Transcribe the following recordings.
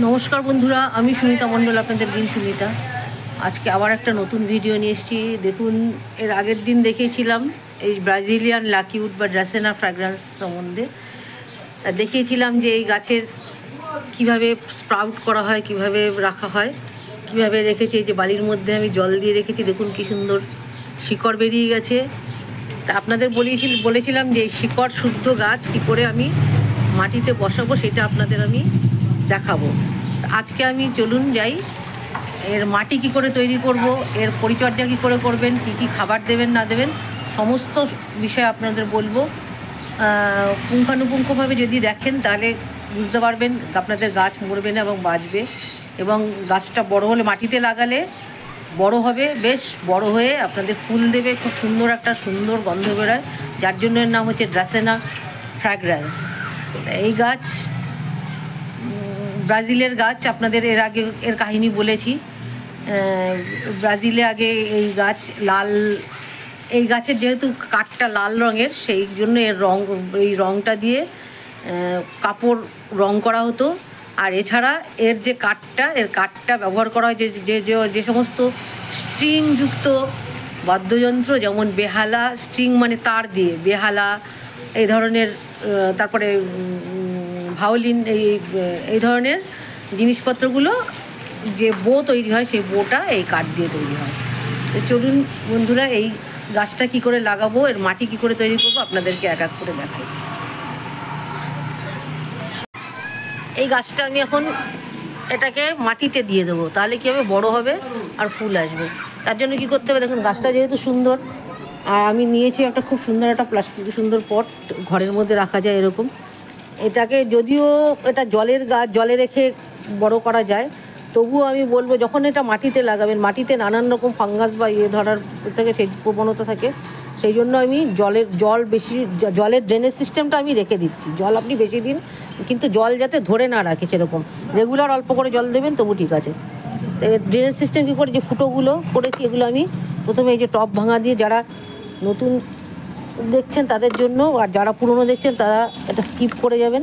নমস্কার বন্ধুরা, আমি সুমিতা মণ্ডল, আপনাদের দিন সুমিতা। আজকে আবার একটা নতুন ভিডিও নিয়ে এসেছি। দেখুন, এর আগের দিন দেখিয়েছিলাম এই ব্রাজিলিয়ান লাকি উড বা ড্রাসেনা ফ্র্যাগ্রেন্স সম্বন্ধে। দেখিয়েছিলাম যে এই গাছের কিভাবে স্প্রাউট করা হয়, কিভাবে রাখা হয়, কিভাবে রেখেছি। এই যে বালির মধ্যে আমি জল দিয়ে রেখেছি, দেখুন কি সুন্দর শিকড় বেরিয়ে গেছে। তা আপনাদের বলেছিলাম যে এই শিকড় শুদ্ধ গাছ কী করে আমি মাটিতে বসাবো, সেটা আপনাদের আমি দেখাবো। আজকে আমি চলুন যাই, এর মাটি কি করে তৈরি করব, এর পরিচর্যা কি করে করবেন, কি কি খাবার দেবেন না দেবেন, সমস্ত বিষয় আপনাদের বলবো। পুঙ্খানুপুঙ্খভাবে যদি দেখেন তাহলে বুঝতে পারবেন আপনাদের গাছ মরবে না এবং বাঁচবে। এবং গাছটা বড় হলে, মাটিতে লাগালে বড় হবে, বেশ বড় হয়ে আপনাদের ফুল দেবে, খুব সুন্দর একটা সুন্দর গন্ধ বেরোয়, যার জন্য এর নাম হচ্ছে ড্রাসেনা ফ্র্যাগ্রেন্স। এই গাছ ব্রাজিলের গাছ, আপনাদের এর আগে এর কাহিনী বলেছি। ব্রাজিলে আগে এই গাছ লাল, এই গাছের যেহেতু কাঠটা লাল রঙের, সেই জন্য এর এই রঙটা দিয়ে কাপড় রং করা হতো। আর এছাড়া এর যে কাঠটা ব্যবহার করা হয় যে সমস্ত স্ট্রিংযুক্ত বাদ্যযন্ত্র, যেমন বেহালা, স্ট্রিং মানে তার দিয়ে বেহালা এই ধরনের, তারপরে ভায়োলিন, এই ধরনের জিনিসপত্রগুলো, যে বো তৈরি হয় সেই বোটা এই কাঠ দিয়ে তৈরি হয়। তো চলুন বন্ধুরা, এই গাছটা কি করে লাগাবো, এর মাটি কি করে তৈরি করবো, আপনাদেরকে এক এক করে দেখাই। এই গাছটা আমি এখন এটাকে মাটিতে দিয়ে দেবো, তাহলে কী হবে, বড়ো হবে আর ফুল আসবে। তার জন্য কী করতে হবে, দেখুন গাছটা যেহেতু সুন্দর, আর আমি নিয়েছি একটা খুব সুন্দর একটা প্লাস্টিকের সুন্দর পট, ঘরের মধ্যে রাখা যায় এরকম। এটাকে যদিও এটা জলের গাছ, জলে রেখে বড় করা যায়, তবুও আমি বলবো যখন এটা মাটিতে লাগাবেন, মাটিতে নানান রকম ফাঙ্গাস বা ধরার থেকে সেই প্রবণতা থাকে, সেই জন্য আমি জলের ড্রেনেজ সিস্টেমটা আমি রেখে দিচ্ছি। জল আপনি বেশি দিন, কিন্তু জল যাতে ধরে না রাখে সেরকম রেগুলার অল্প করে জল দেবেন, তবু ঠিক আছে। ড্রেনেজ সিস্টেম কী করে, যে ফুটোগুলো করেছি এগুলো আমি প্রথমে এই যে টব ভাঙা দিয়ে, যারা নতুন দেখছেন তাদের জন্য, আর যারা পুরনো দেখছেন তারা এটা স্কিপ করে যাবেন।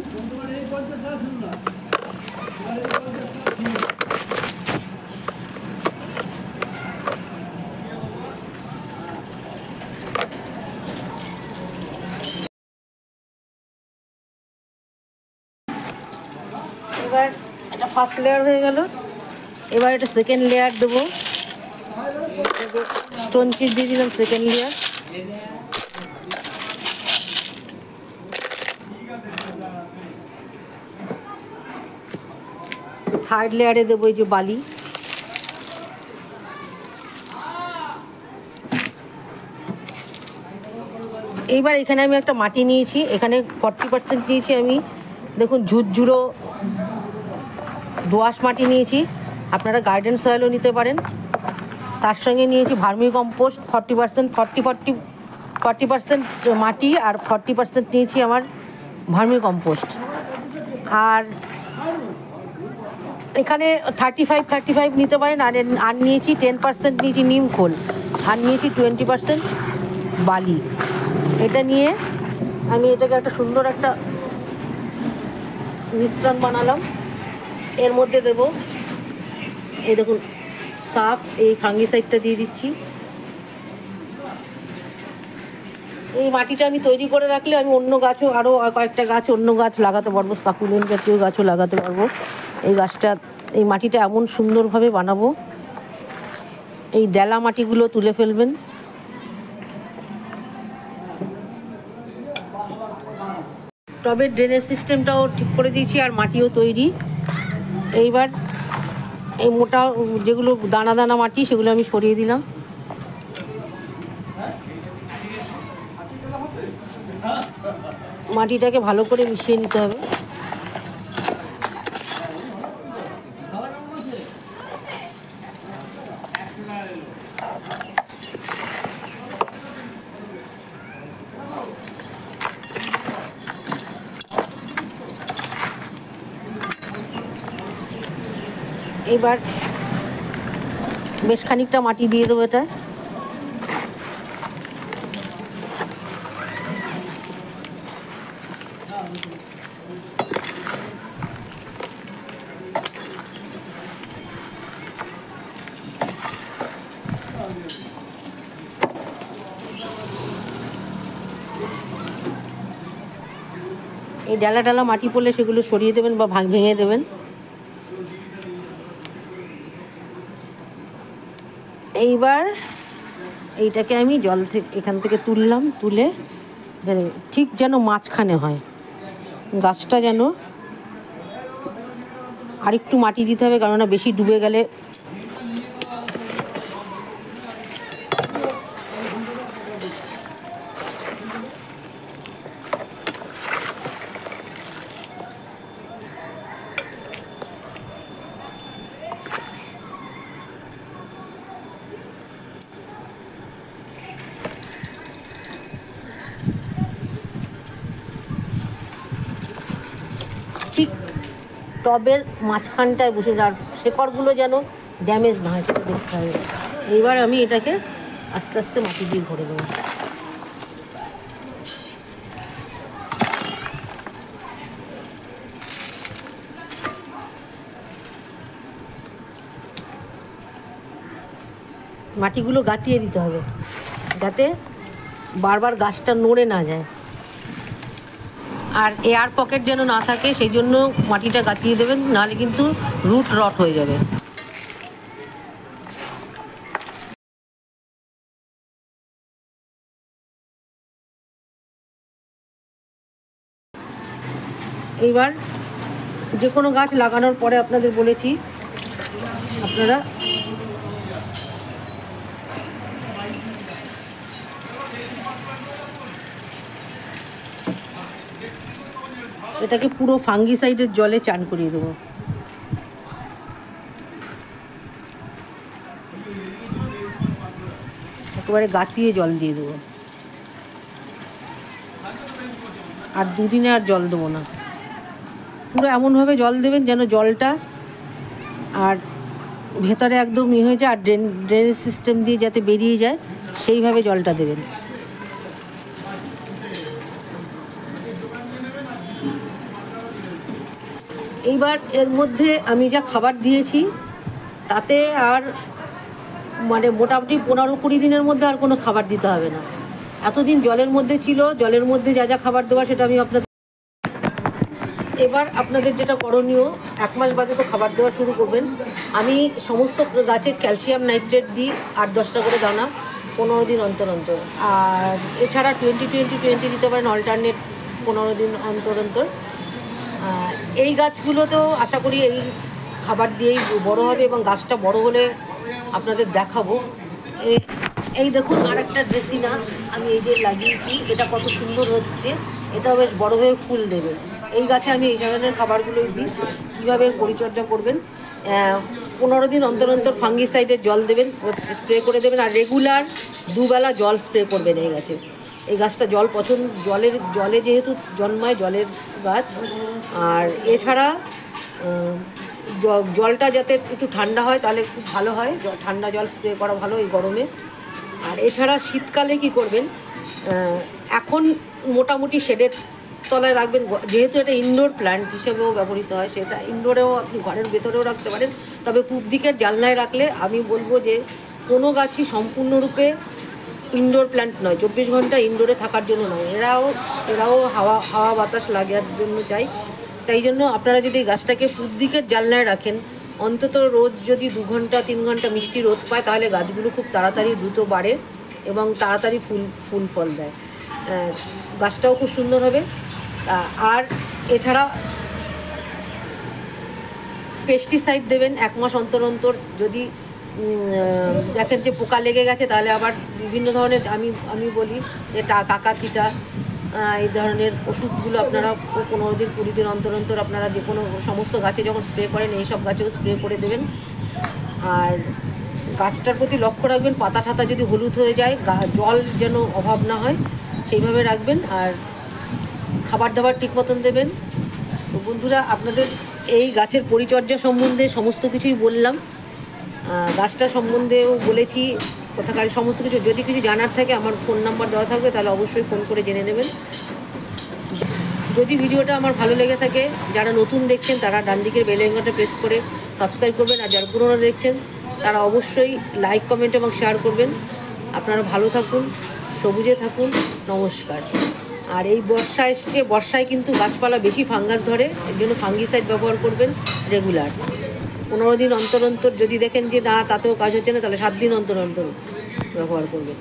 এবার এটা ফার্স্ট লেয়ার হয়ে গেল, এবার এটা সেকেন্ড লেয়ার দেবো। স্টোন চিপ দিয়ে দিলাম সেকেন্ড লেয়ার। থার্ড লেয়ারে দেবো এই যে বালি। এইবার এখানে আমি একটা মাটি নিয়েছি, এখানে 40% নিয়েছি আমি, দেখুন ঝুরঝুরো দোআঁশ মাটি নিয়েছি, আপনারা গার্ডেন সয়েলও নিতে পারেন। তার সঙ্গে নিয়েছি ভার্মি কম্পোস্ট 40% মাটি, আর 40% নিয়েছি আমার ভার্মি কম্পোস্ট। আর এখানে 35 নিতে পারেন। আর নিয়েছি 10% নিয়েছি নিম খোল, আর নিয়েছি 20% বালি। এটা নিয়ে আমি এটাকে একটা সুন্দর একটা মিশ্রণ বানালাম। এর মধ্যে দেব, এই দেখুন সাফ, এই ফাঙ্গিসাইডটা দিয়ে দিচ্ছি। এই মাটিটা আমি তৈরি করে রাখলে আমি অন্য গাছও, আরও কয়েকটা গাছ, অন্য গাছ লাগাতে পারবো, সাকুলেন্ট জাতীয় গাছও লাগাতে পারবো। এই মাটিটা এমন সুন্দরভাবে বানাবো। এই ডেলা মাটিগুলো তুলে ফেলবেন। টবের ড্রেনেজ সিস্টেমটাও ঠিক করে দিয়েছি, আর মাটিও তৈরি। এইবার এই মোটা যেগুলো দানা দানা মাটি, সেগুলো আমি সরিয়ে দিলাম। মাটিটাকে ভালো করে মিশিয়ে নিতে হবে। এবার বেশ খানিকটা মাটি দিয়ে দেবো এটা। ডালা ডালা মাটি পড়লে সেগুলো সরিয়ে দেবেন বা ভেঙে দেবেন। এইবার এইটাকে আমি জল থেকে এখান থেকে তুললাম, তুলে ঠিক যেন মাঝখানে হয় গাছটা, যেন আরেকটু মাটি দিতে হবে, কেননা বেশি ডুবে গেলে ঠিক টবের মাঝখানটায় বসে, আর শেকড়গুলো যেন ড্যামেজ না হয় সেটা দেখতে হবে। এইবার আমি এটাকে আস্তে আস্তে মাটি দিয়ে ভরে দেবো। মাটিগুলো গাঁথিয়ে দিতে হবে যাতে বারবার গাছটা নড়ে না যায়, আর এয়ার পকেট যেন না থাকে, সেই জন্য মাটিটা গাঁথিয়ে দেবেন, নাহলে কিন্তু রুট রট হয়ে যাবে। এইবার যে কোনো গাছ লাগানোর পরে আপনাদের বলেছি আপনারা এটাকে পুরো ফাঙ্গিসাইডের জলে চান করিয়ে দেবো। একেবারে গাঁথিয়ে জল দিয়ে দেবো, আর দুদিনে আর জল দেবো না। পুরো এমনভাবে জল দেবেন যেন জলটা আর ভেতরে একদম হয়ে যায়, আর ড্রেনেজ সিস্টেম দিয়ে যাতে বেরিয়ে যায় সেইভাবে জলটা দেবেন। এইবার এর মধ্যে আমি যা খাবার দিয়েছি তাতে আর মানে মোটামুটি 15-20 দিনের মধ্যে আর কোনো খাবার দিতে হবে না। এতদিন জলের মধ্যে ছিল, জলের মধ্যে যা যা খাবার দেওয়া সেটা আমি আপনাদের এবার আপনাদের যেটা করণীয়, 1 মাস বাদে তো খাবার দেওয়া শুরু করবেন। আমি সমস্ত গাছে ক্যালসিয়াম নাইট্রেট দিই 8-10টা করে দানা 15 দিন অন্তর অন্তর, আর এছাড়া 20-20-20 দিতে পারেন অল্টারনেট 15 দিন অন্তর অন্তর। এই গাছগুলোতেও আশা করি এই খাবার দিয়েই বড় হবে, এবং গাছটা বড় হলে আপনাদের দেখাবো। এই দেখুন আরেকটা ড্রেসিনা আমি এই যে লাগিয়েছি, এটা কত সুন্দর হচ্ছে, এটা বেশ বড় হয়ে ফুল দেবে। এই গাছে আমি এই ধরনের খাবারগুলোই দিই। কীভাবে পরিচর্যা করবেন, 15 দিন অন্তর অন্তর ফাঙ্গিসাইডের জল দেবেন, স্প্রে করে দেবেন, আর রেগুলার 2 বেলা জল স্প্রে করবেন এই গাছে। এই গাছটা জল পছন্দ, জলে যেহেতু জন্মায়, জলের গাছ। আর এছাড়া জলটা যাতে একটু ঠান্ডা হয় তাহলে খুব ভালো হয়, ঠান্ডা জল স্প্রে করা ভালো এই গরমে। আর এছাড়া শীতকালে কি করবেন, এখন মোটামুটি শেডের তলায় রাখবেন, যেহেতু এটা ইনডোর প্ল্যান্ট হিসেবেও ব্যবহৃত হয়, সেটা ইনডোরেও আপনি ঘরের ভেতরেও রাখতে পারেন। তবে পূব দিকের জানলায় রাখলে আমি বলবো যে কোনো গাছই সম্পূর্ণরূপে ইনডোর প্ল্যান্ট নয়, 24 ঘন্টা ইনডোরে থাকার জন্য নয়, এরাও হাওয়া বাতাস লাগার জন্য চাই। তাই জন্য আপনারা যদি গাছটাকে পূব দিকের জানলায় রাখেন, অন্তত রোজ যদি 2 ঘন্টা 3 ঘন্টা মিষ্টি রোদ পায়, তাহলে গাছগুলো খুব তাড়াতাড়ি দ্রুত বাড়ে এবং তাড়াতাড়ি ফুল ফল দেয়, গাছটাও খুব সুন্দর হবে। আর এছাড়া পেস্টিসাইড দেবেন 1 মাস অন্তর অন্তর। যদি দেখেন যে পোকা লেগে গেছে, তাহলে আবার বিভিন্ন ধরনের আমি বলি যে কাকাতিটা, এই ধরনের ওষুধগুলো আপনারা 15 দিন 20 দিন অন্তর অন্তর আপনারা যে কোনো সমস্ত গাছে যখন স্প্রে করেন এই সব গাছেও স্প্রে করে দেবেন। আর গাছটার প্রতি লক্ষ্য রাখবেন, পাতা ঠাতা যদি হলুদ হয়ে যায়, জল যেন অভাব না হয় সেইভাবে রাখবেন, আর খাবার দাবার ঠিক মতন দেবেন। তো বন্ধুরা, আপনাদের এই গাছের পরিচর্যা সম্বন্ধে সমস্ত কিছুই বললাম, গাছটা সম্বন্ধেও বলেছি, কোথাকার সমস্ত কিছু। যদি কিছু জানার থাকে আমার ফোন নাম্বার দেওয়া থাকবে, তাহলে অবশ্যই ফোন করে জেনে নেবেন। যদি ভিডিওটা আমার ভালো লেগে থাকে, যারা নতুন দেখছেন তারা ডান দিকের বেল আইকনটা প্রেস করে সাবস্ক্রাইব করবেন, আর যারা পুরনো দেখছেন তারা অবশ্যই লাইক, কমেন্ট এবং শেয়ার করবেন। আপনারা ভালো থাকুন, সবুজে থাকুন, নমস্কার। আর এই বর্ষা এসছে, বর্ষায় কিন্তু গাছপালা বেশি ফাঙ্গাস ধরে, এর জন্য ফাঙ্গিসাইড ব্যবহার করবেন রেগুলার। 15 দিন অন্তর অন্তর যদি দেখেন যে না তাতেও কাজ হচ্ছে না, তাহলে 7 দিন অন্তর অন্তর ব্যবহার করবেন।